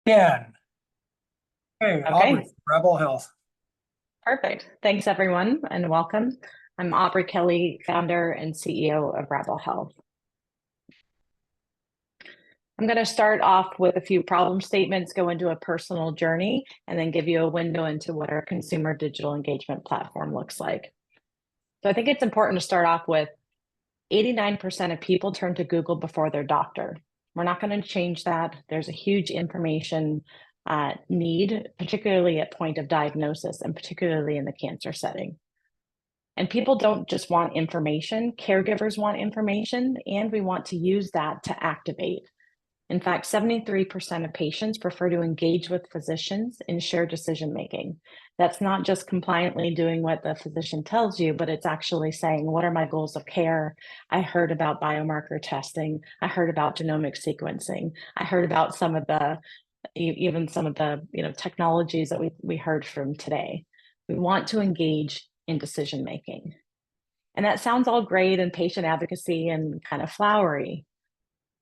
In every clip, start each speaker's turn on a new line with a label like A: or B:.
A: Ken. Hey, Aubrey,
B: Okay,
A: Rebel Health.
B: perfect. Thanks, everyone, and welcome. I'm Aubrey Kelly, founder and CEO of Rabble Health. I'm going to start off with a few problem statements, go into a personal journey, and then give you a window into what our consumer digital engagement platform looks like. So I think it's important to start off with 89% of people turn to Google before their doctor. We're not going to change that. There's a huge information need, particularly at point of diagnosis and particularly in the cancer setting. And people don't just want information, caregivers want information, and we want to use that to activate. In fact, 73% of patients prefer to engage with physicians in shared decision making. That's not just compliantly doing what the physician tells you, but it's actually saying, what are my goals of care? I heard about biomarker testing. I heard about genomic sequencing. I heard about some of the, even some of the technologies that we heard from today. We want to engage in decision making. And that sounds all great and patient advocacy and kind of flowery.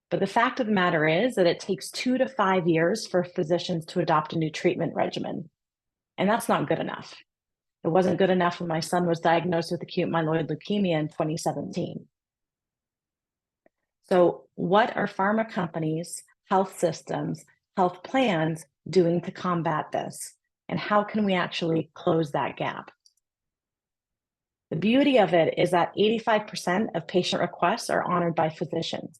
B: But the fact of the matter is that it takes 2 to 5 years for physicians to adopt a new treatment regimen. And that's not good enough. It wasn't good enough when my son was diagnosed with acute myeloid leukemia in 2017. So, what are pharma companies, health systems, health plans doing to combat this? And how can we actually close that gap? The beauty of it is that 85% of patient requests are honored by physicians.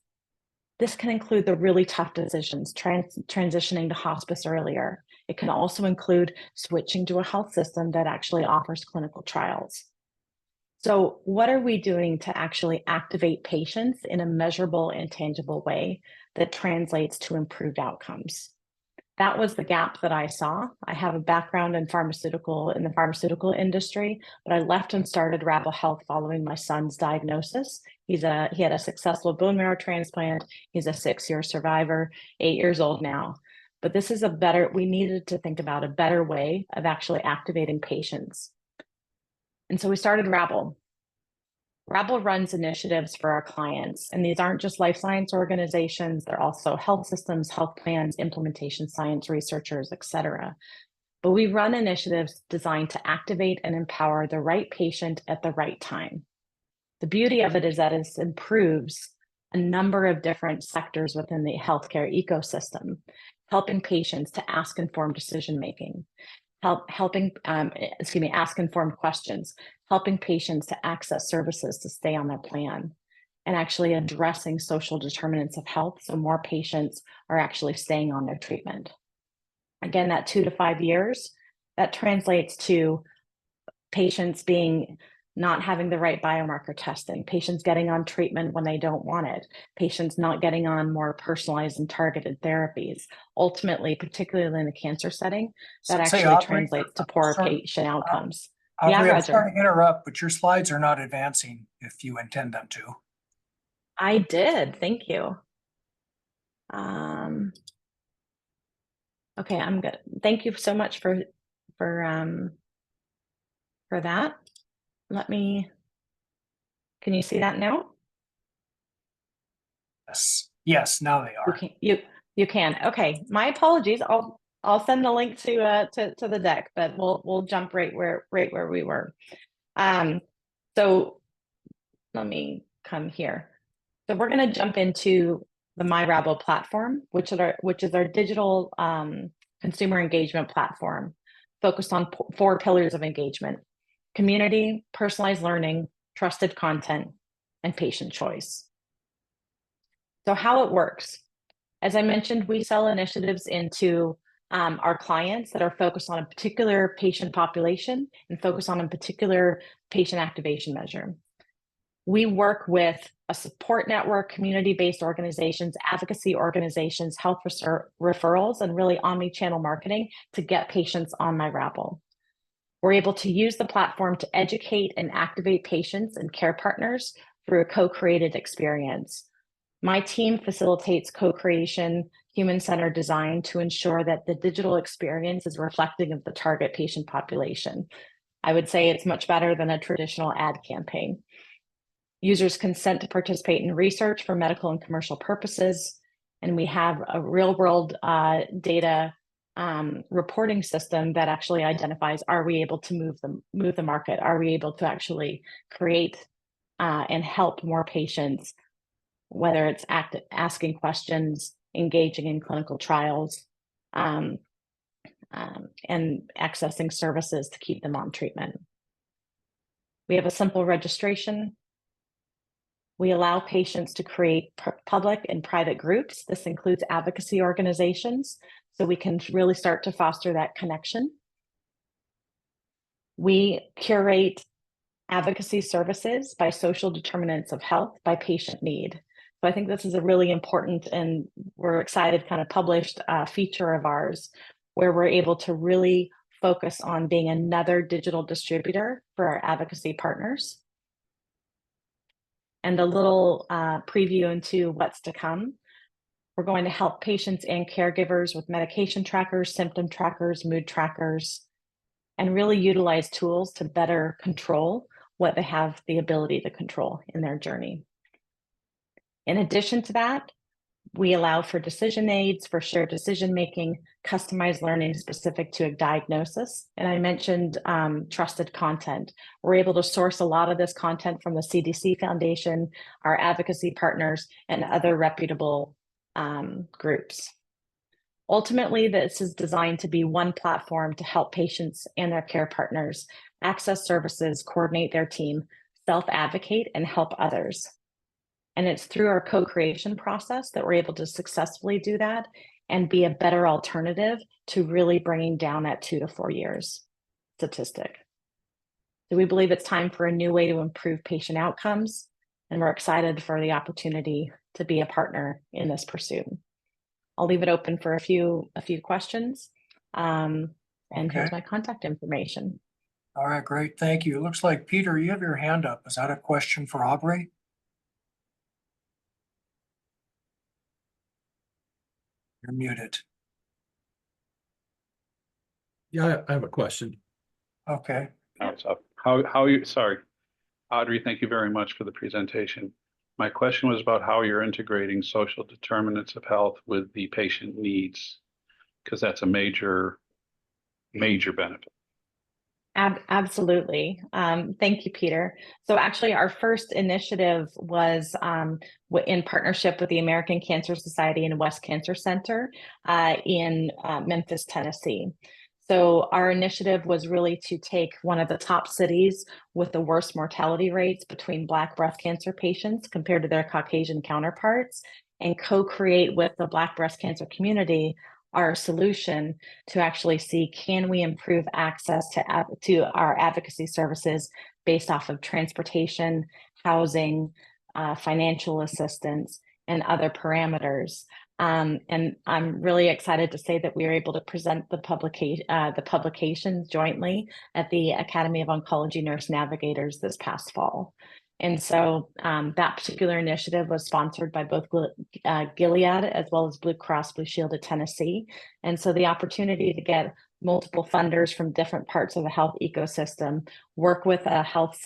B: This can include the really tough decisions, transitioning to hospice earlier. It can also include switching to a health system that actually offers clinical trials. So what are we doing to actually activate patients in a measurable and tangible way that translates to improved outcomes? That was the gap that I saw. I have a background in the pharmaceutical industry, but I left and started Rabble Health following my son's diagnosis. He had a successful bone marrow transplant. He's a 6-year survivor, 8 years old now. But we needed to think about a better way of actually activating patients. And so we started Rabble. Rabble runs initiatives for our clients, and these aren't just life science organizations, they're also health systems, health plans, implementation science researchers, et cetera. But we run initiatives designed to activate and empower the right patient at the right time. The beauty of it is that it improves a number of different sectors within the healthcare ecosystem, helping patients to ask informed decision making, ask informed questions, helping patients to access services to stay on their plan, and actually addressing social determinants of health so more patients are actually staying on their treatment. Again, that 2 to 5 years, that translates to patients not having the right biomarker testing, patients getting on treatment when they don't want it, patients not getting on more personalized and targeted therapies. Ultimately, particularly in the cancer setting, that
A: Say,
B: actually
A: Aubrey,
B: translates to poorer patient outcomes. Yeah,
A: Aubrey, I'm sorry
B: Roger.
A: to interrupt, but your slides are not advancing if you intend them to.
B: I did. Thank you. Um, okay, I'm good. Thank you so much for that. Can you see that now?
A: Yes, yes, now they
B: You
A: are.
B: can you can. Okay. My apologies. I'll send the link to the deck, but we'll jump right where we were. So let me come here. So we're going to jump into the MyRabble platform, which is our digital consumer engagement platform focused on 4 pillars of engagement: community, personalized learning, trusted content, and patient choice. So how it works. As I mentioned, we sell initiatives into our clients that are focused on a particular patient population and focus on a particular patient activation measure. We work with a support network, community-based organizations, advocacy organizations, health referrals, and really omni-channel marketing to get patients on MyRabble. We're able to use the platform to educate and activate patients and care partners through a co-created experience. My team facilitates co-creation, human-centered design to ensure that the digital experience is reflective of the target patient population. I would say it's much better than a traditional ad campaign. Users consent to participate in research for medical and commercial purposes. And we have a real world data reporting system that actually identifies, are we able to move the market? Are we able to actually create and help more patients, whether it's asking questions, engaging in clinical trials, and accessing services to keep them on treatment. We have a simple registration. We allow patients to create public and private groups. This includes advocacy organizations, so we can really start to foster that connection. We curate advocacy services by social determinants of health by patient need. So I think this is a really important, and we're excited, kind of published feature of ours, where we're able to really focus on being another digital distributor for our advocacy partners. And a little preview into what's to come. We're going to help patients and caregivers with medication trackers, symptom trackers, mood trackers, and really utilize tools to better control what they have the ability to control in their journey. In addition to that, we allow for decision aids, for shared decision-making, customized learning specific to a diagnosis. And I mentioned trusted content. We're able to source a lot of this content from the CDC Foundation, our advocacy partners, and other reputable groups. Ultimately, this is designed to be one platform to help patients and their care partners access services, coordinate their team, self-advocate, and help others. And it's through our co-creation process that we're able to successfully do that and be a better alternative to really bringing down that 2 to 4 years statistic. So we believe it's time for a new way to improve patient outcomes, and we're excited for the opportunity to be a partner in this pursuit. I'll leave it open for a few questions. And here's my contact information.
A: All right, great. Thank you. It looks like, Peter, you have your hand up. Is that a question for Aubrey? You're muted.
C: Yeah, I have a question.
A: Okay.
D: So how you, sorry, Audrey, thank you very much for the presentation. My question was about how you're integrating social determinants of health with the patient needs, because that's a major benefit.
B: Absolutely. Thank you, Peter. So actually, our first initiative was in partnership with the American Cancer Society and West Cancer Center in Memphis, Tennessee. So our initiative was really to take one of the top cities with the worst mortality rates between Black breast cancer patients compared to their Caucasian counterparts, and co-create with the Black breast cancer community our solution to actually see, can we improve access to our advocacy services based off of transportation, housing, financial assistance, and other parameters. And I'm really excited to say that we were able to present the publications jointly at the Academy of Oncology Nurse Navigators this past fall. And so that particular initiative was sponsored by both Gilead as well as Blue Cross Blue Shield of Tennessee. And so the opportunity to get multiple funders from different parts of the health ecosystem, work with a health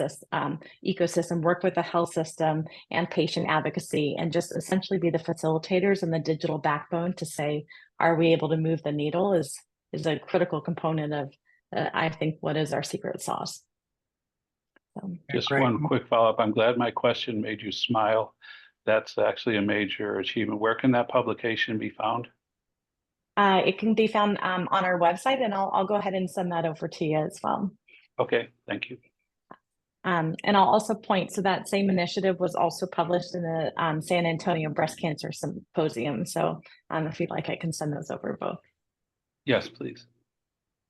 B: ecosystem, work with the health system and patient advocacy, and just essentially be the facilitators and the digital backbone to say, are we able to move the needle is a critical component of, I think, what is our secret sauce. So.
D: Just one quick follow-up. I'm glad my question made you smile. That's actually a major achievement. Where can that publication be found?
B: It can be found on our website, and I'll go ahead and send that over to you as well.
D: Okay, thank you.
B: And I'll also point, so that same initiative was also published in the San Antonio Breast Cancer Symposium. So if you'd like, I can send those over both.
D: Yes, please.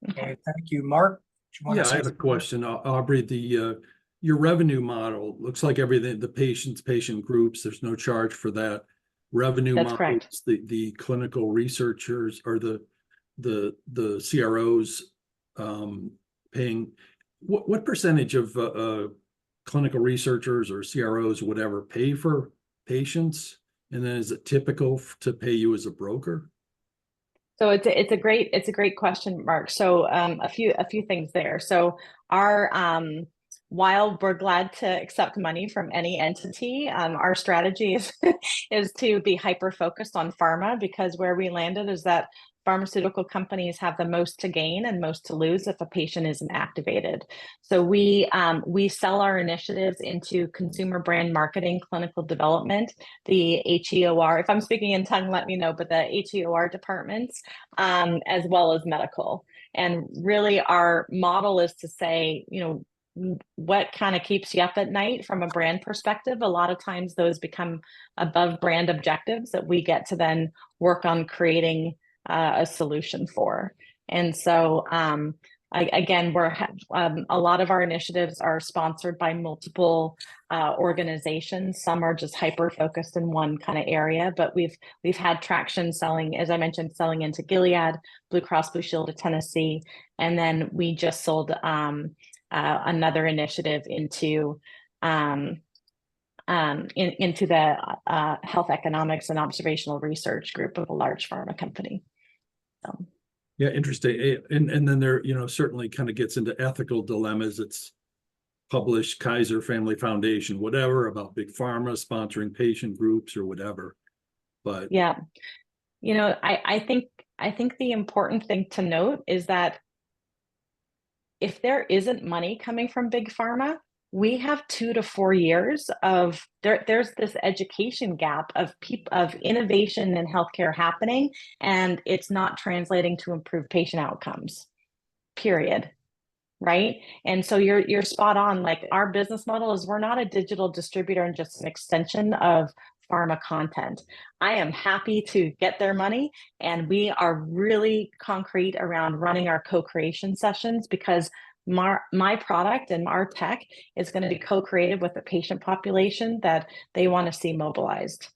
A: Okay, thank you. Mark?
C: Yeah, I have a question. Aubrey, your revenue model looks like everything, the patient groups, there's no charge for that. Revenue
B: That's
C: models,
B: correct.
C: the clinical researchers or the CROs paying. What percentage of clinical researchers or CROs, whatever, pay for patients? And then is it typical to pay you as a broker?
B: So it's a great question, Mark. So a few things there. So our while we're glad to accept money from any entity, our strategy is, is to be hyper-focused on pharma, because where we landed is that pharmaceutical companies have the most to gain and most to lose if a patient isn't activated. So we sell our initiatives into consumer brand marketing, clinical development, the HEOR. If I'm speaking in tongue, let me know, but the HEOR departments, as well as medical. And really our model is to say, you know, what kind of keeps you up at night from a brand perspective. A lot of times those become above brand objectives that we get to then work on creating a solution for. And so again, a lot of our initiatives are sponsored by multiple organizations. Some are just hyper focused in one kind of area, but we've had traction selling, as I mentioned, selling into Gilead, Blue Cross Blue Shield of Tennessee, and then we just sold another initiative into the health economics and observational research group of a large pharma company. So.
C: Yeah, interesting. And then there, you know, certainly kind of gets into ethical dilemmas. It's published Kaiser Family Foundation, whatever, about big pharma sponsoring patient groups or whatever. But
B: yeah, you know, I think the important thing to note is that if there isn't money coming from big pharma, we have 2 to 4 years of there's this education gap of innovation in healthcare happening, and it's not translating to improved patient outcomes, period. Right. And so you're spot on. Like, our business model is, we're not a digital distributor and just an extension of pharma content. I am happy to get their money, and we are really concrete around running our co-creation sessions, because my product and our tech is going to be co-created with the patient population that they want to see mobilized.